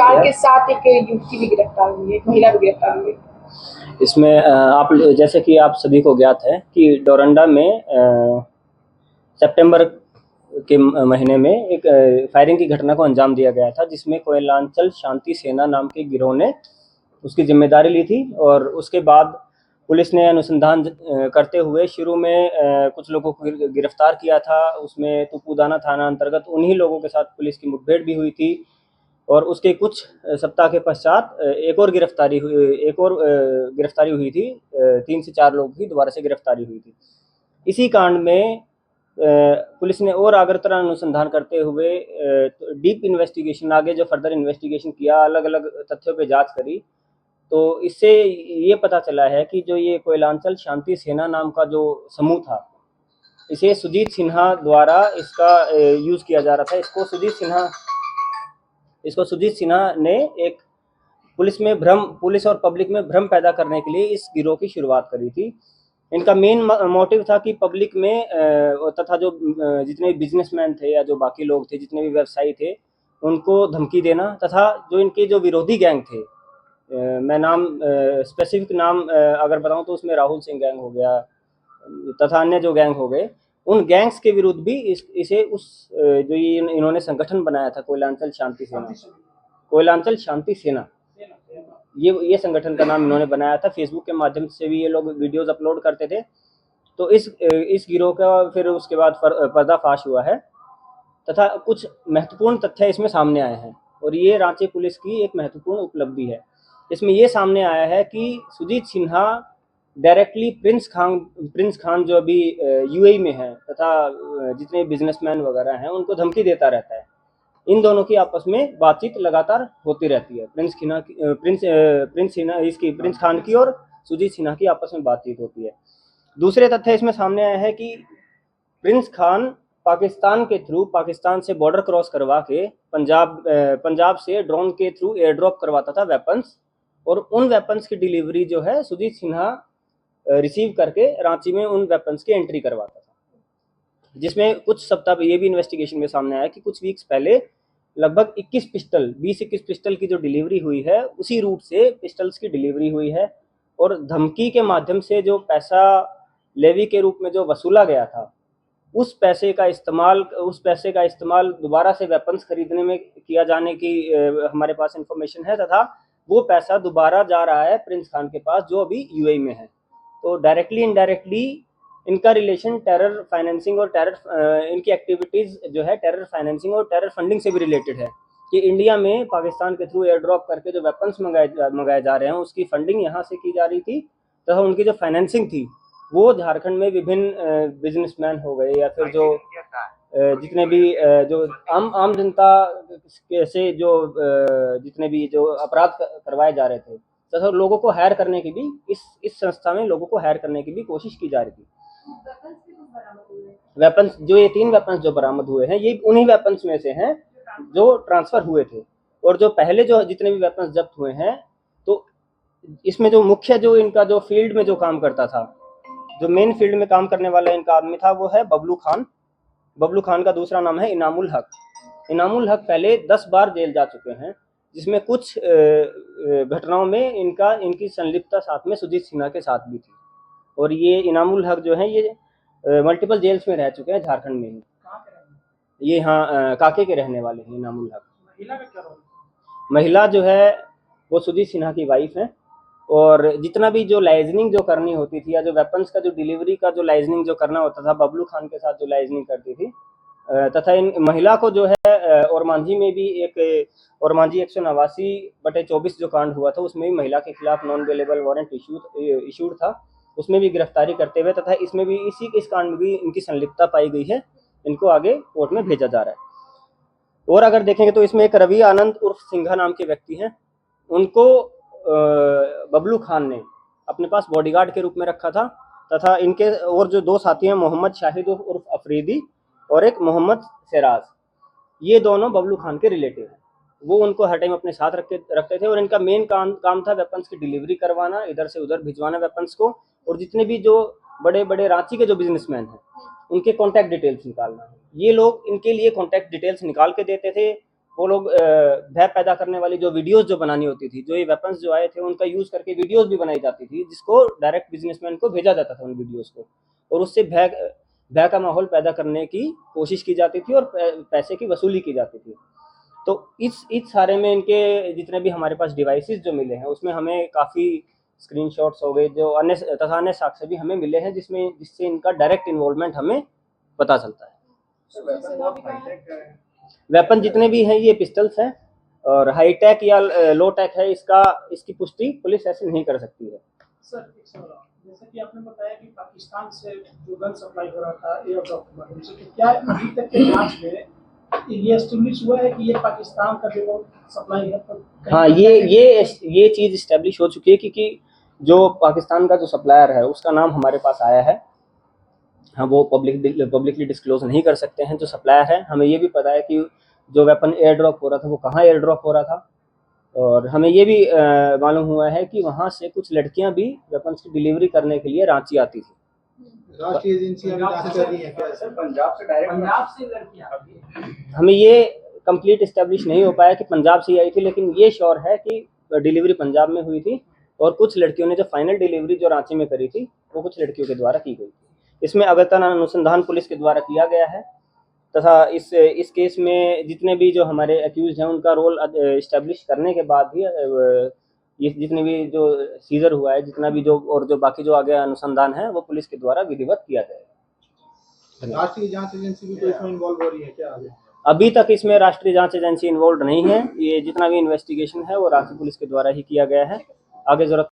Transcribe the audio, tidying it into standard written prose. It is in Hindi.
कार के साथ एक युवती भी गिरफ्तार हुई है, एक महिला भी गिरफ्तार हुई है। इसमें आप जैसे कि आप सभी को ज्ञात है कि डोरंडा में सितंबर के महीने में एक फायरिंग की घटना को अंजाम दिया गया था, जिसमें कोयलांचल शांति सेना नाम के गिरोह ने उसकी जिम्मेदारी ली थी। और उसके बाद पुलिस ने अनुसंधान करते हुए शुरू में कुछ लोगों को गिरफ्तार किया था। उसमें तुपुदाना थाना अंतर्गत उन्हीं लोगों के साथ पुलिस की मुठभेड़ भी हुई थी। और उसके कुछ सप्ताह के पश्चात एक और गिरफ्तारी हुई थी। 3 से 4 लोगों की दोबारा से गिरफ्तारी हुई थी। इसी कांड में पुलिस ने और आगरतरा अनुसंधान करते हुए डीप इन्वेस्टिगेशन, आगे जो फर्दर इन्वेस्टिगेशन किया, अलग अलग तथ्यों पे जांच करी, तो इससे ये पता चला है कि जो ये कोयलांचल शांति सेना नाम का जो समूह था, इसे सुजीत सिन्हा द्वारा इसका यूज़ किया जा रहा था। इसको सुजीत सिन्हा ने एक पुलिस और पब्लिक में भ्रम पैदा करने के लिए इस गिरोह की शुरुआत करी थी। इनका मेन मोटिव था कि पब्लिक में तथा जो जितने भी बिजनेसमैन थे या जो बाकी लोग थे, जितने भी व्यवसायी थे, उनको धमकी देना, तथा जो इनके जो विरोधी गैंग थे, मैं स्पेसिफिक नाम अगर बताऊं तो उसमें राहुल सिंह गैंग हो गया तथा अन्य जो गैंग हो गए, उन गैंग्स के विरुद्ध भी इसे जो ये इन्होंने संगठन बनाया था कोयलांचल शांति सेना, ये संगठन का नाम इन्होंने बनाया था। फेसबुक के माध्यम से भी ये लोग वीडियोस अपलोड करते थे। तो इस गिरोह का फिर उसके बाद पर्दाफाश हुआ है तथा कुछ महत्वपूर्ण तथ्य इसमें सामने आए हैं, और ये रांची पुलिस की एक महत्वपूर्ण उपलब्धि है। इसमें ये सामने आया है कि सुजीत सिन्हा डायरेक्टली प्रिंस खान जो अभी यूएई में है, तथा जितने बिजनेसमैन वगैरह हैं, उनको धमकी देता रहता है। इन दोनों की आपस में बातचीत लगातार होती रहती है। प्रिंस खान की और सुजीत सिन्हा की आपस में बातचीत होती है। दूसरे तथ्य इसमें सामने आया है कि प्रिंस खान पाकिस्तान से बॉर्डर क्रॉस करवा के पंजाब से ड्रोन के थ्रू एयर ड्रॉप करवाता था वेपन्स, और उन वेपन्स की डिलीवरी जो है सुजीत सिन्हा रिसीव करके रांची में उन वेपन्स की एंट्री करवाता था। जिसमें कुछ सप्ताह ये भी इन्वेस्टिगेशन में सामने आया कि कुछ वीक्स पहले लगभग 20-21 पिस्टल की जो डिलीवरी हुई है, उसी रूट से पिस्टल्स की डिलीवरी हुई है। और धमकी के माध्यम से जो पैसा लेवी के रूप में जो वसूला गया था, उस पैसे का इस्तेमाल दोबारा से वेपन्स खरीदने में किया जाने की हमारे पास इंफॉर्मेशन है, तथा वो पैसा दोबारा जा रहा है प्रिंस खान के पास जो अभी यूएई में है। तो डायरेक्टली इनडायरेक्टली इनका रिलेशन टेरर फाइनेंसिंग और इनकी एक्टिविटीज जो है टेरर फाइनेंसिंग और टेरर फंडिंग से भी रिलेटेड है, कि इंडिया में पाकिस्तान के थ्रू एयर ड्रॉप करके जो वेपन्स मंगाए जा रहे हैं, उसकी फंडिंग यहाँ से की जा रही थी, तथा उनकी जो फाइनेंसिंग थी वो झारखंड में विभिन्न बिजनेसमैन हो गए, या फिर जो जितने भी जो आम जनता से जो जितने भी जो अपराध करवाए जा रहे थे, तथा लोगों को हायर करने की भी इस संस्था में लोगों को हायर करने की भी कोशिश की जा रही थी। वेपन्स जो ये 3 वेपन्स जो बरामद हुए हैं, ये उन्हीं वेपन्स में से हैं जो ट्रांसफर हुए थे। और जो पहले जो जितने भी वेपन्स जब्त हुए हैं, तो इसमें जो मुख्य जो इनका जो फील्ड में जो काम करता था, जो मेन फील्ड में काम करने वाला इनका आदमी था, वो है बबलू खान का दूसरा नाम है इनामुल हक। इनामुल हक पहले 10 बार जेल जा चुके हैं, जिसमें कुछ घटनाओं में इनकी संलिप्तता साथ में सुजीत सिन्हा के साथ भी थी। और ये इनामुल हक जो है, ये मल्टीपल जेल्स में रह चुके हैं झारखंड में ही। ये काके के रहने वाले हैं इनामुल हक। महिला जो है वो सुजीत सिन्हा की वाइफ है। और जितना भी जो लाइजनिंग जो करनी होती थी, या जो वेपन्स का जो डिलीवरी का जो लाइजनिंग जो करना होता था, बबलू खान के साथ जो लाइजनिंग करती थी, तथा इन महिला को जो है ओरमांझी में भी ओरमांझी 189/24 जो कांड हुआ था, उसमें भी महिला के खिलाफ नॉन अवेलेबल वारंट इशूड था, उसमें भी गिरफ्तारी करते हुए, तथा इसमें भी इस कांड में भी इनकी संलिप्तता पाई गई है। इनको आगे कोर्ट में भेजा जा रहा है। और अगर देखेंगे तो इसमें एक रवि आनंद उर्फ सिंघा नाम के व्यक्ति हैं, उनको बबलू खान ने अपने पास बॉडीगार्ड के रूप में रखा था, तथा इनके और जो 2 साथी हैं, मोहम्मद शाहिद उर्फ अफरीदी और एक मोहम्मद सिराज, ये दोनों बबलू खान के रिलेटिव हैं। वो उनको हर टाइम अपने साथ रखते थे, और इनका मेन काम था वेपन्स की डिलीवरी करवाना, इधर से उधर भिजवाना वेपन्स को। और जितने भी जो बड़े बड़े रांची के जो बिजनेसमैन हैं, उनके कॉन्टैक्ट डिटेल्स निकालना। ये लोग इनके लिए कॉन्टैक्ट डिटेल्स निकाल के देते थे, वो लोग भय पैदा करने वाली जो वीडियोस जो बनानी होती थी, जो ये वेपन्स जो आए थे उनका यूज करके वीडियोस भी बनाई जाती थी, जिसको डायरेक्ट बिजनेसमैन को भेजा जाता था उन वीडियोस को, और उससे भय का माहौल पैदा करने की कोशिश की जाती थी और पैसे की वसूली की जाती थी। तो इस सारे में इनके जितने भी हमारे पास डिवाइसेस जो मिले हैं उसमें हमें काफ़ी स्क्रीनशॉट्स हो गए, जो अन्य साक्ष्य भी हमें मिले हैं, जिससे इनका डायरेक्ट इन्वॉल्वमेंट हमें पता चलता है। वेपन जितने भी हैं ये पिस्टल्स हैं, और हाईटेक या लो टेक है, इसकी पुष्टि पुलिस ऐसे नहीं कर सकती है। सर एक सवाल, जैसे कि आपने बताया कि पाकिस्तान से जो गन सप्लाई हो रहा था एयर ड्रॉप के माध्यम से, तो क्या अभी तक के जांच में ये एस्टेब्लिश हुआ है कि ये पाकिस्तान का जो सप्लाई है? हाँ, ये चीज़ इस्टेब्लिश हो चुकी है, क्योंकि जो पाकिस्तान का जो सप्लायर है उसका नाम हमारे पास आया है। हम वो पब्लिकली डिस्क्लोज नहीं कर सकते हैं जो सप्लायर है। हमें ये भी पता है कि जो वेपन एयर ड्रॉप हो रहा था वो कहाँ एयर ड्रॉप हो रहा था, और हमें ये भी मालूम हुआ है कि वहाँ से कुछ लड़कियाँ भी वेपन्स की डिलीवरी करने के लिए रांची आती थी। राष्ट्रीय एजेंसी कर रही है क्या? सर पंजाब से डायरेक्ट पंजाब से लड़कियां हमें ये कंप्लीट इस्टेब्लिश नहीं हो पाया कि पंजाब से ही आई थी, लेकिन ये श्योर है कि डिलीवरी पंजाब में हुई थी, और कुछ लड़कियों ने जो फाइनल डिलीवरी जो रांची में करी थी वो कुछ लड़कियों के द्वारा की गई थी। इसमें अगरतला अनुसंधान पुलिस के द्वारा किया गया है, तथा इस केस में जितने भी जो हमारे एक्यूज हैं उनका रोल इस्टेब्लिश करने के बाद ही ये जितने भी जो सीजर हुआ है, जितना भी जो बाकी जो आगे अनुसंधान है वो पुलिस के द्वारा विधिवत किया जाएगा। राष्ट्रीय जांच एजेंसी भी कोई इसमें इन्वॉल्व हो रही है क्या आगे? अभी तक इसमें राष्ट्रीय जांच एजेंसी इन्वॉल्व नहीं है। ये जितना भी इन्वेस्टिगेशन है वो रांची पुलिस के द्वारा ही किया गया है। आगे जरूरत